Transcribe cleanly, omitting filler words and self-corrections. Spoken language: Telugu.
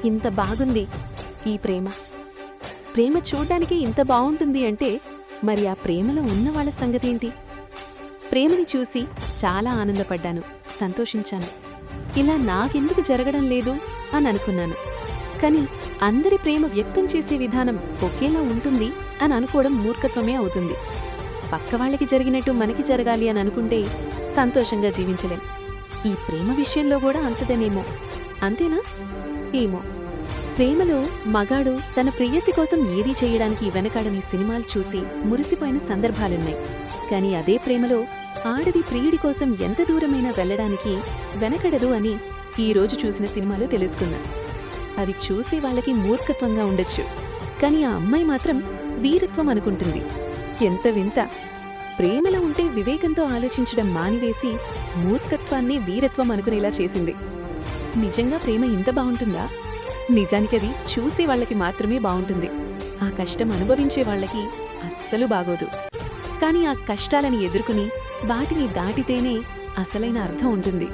ఇంత బాగుంది ఈ ప్రేమ. ప్రేమ చూడ్డానికి ఇంత బావుంటుంది అంటే మరి ఆ ప్రేమలో ఉన్నవాళ్ల సంగతేంటి? ప్రేమని చూసి చాలా ఆనందపడ్డాను, సంతోషించాను. ఇలా నాకెందుకు జరగడం లేదు అని అనుకున్నాను. కాని అందరి ప్రేమ వ్యక్తం చేసే విధానం ఒకేలా ఉంటుంది అని అనుకోవడం మూర్ఖత్వమే అవుతుంది. పక్కవాళ్లకి జరిగినట్టు మనకి జరగాలి అని అనుకుంటే సంతోషంగా జీవించలేం. ఈ ప్రేమ విషయంలో కూడా అంతదేనేమో. అంతేనా? ఏమో. ప్రేమలో మగాడు తన ప్రేయసి కోసం ఏదీ చేయడానికి వెనకాడని సినిమాలు చూసి మురిసిపోయిన సందర్భాలున్నాయి. కాని అదే ప్రేమలో ఆడది ప్రియుడి కోసం ఎంత దూరమైనా వెళ్లడానికి వెనకడదు అని ఈరోజు చూసిన సినిమాలు తెలుసుకున్నా. అది చూసే వాళ్ళకి మూర్ఖత్వంగా ఉండొచ్చు, కాని ఆ అమ్మాయి మాత్రం వీరత్వం అనుకుంటుంది. ఎంత వింత! ప్రేమలో ఉంటే వివేకంతో ఆలోచించడం మానివేసి మూర్ఖత్వాన్ని వీరత్వం అనుకునేలా చేసింది. నిజంగా ప్రేమ ఇంత బావుంటుందా? నిజానికది చూసే వాళ్లకి మాత్రమే బావుంటుంది. ఆ కష్టం అనుభవించే వాళ్లకి అస్సలు బాగోదు. కాని ఆ కష్టాలని ఎదుర్కొని వాటిని దాటితేనే అసలైన అర్థం ఉంటుంది.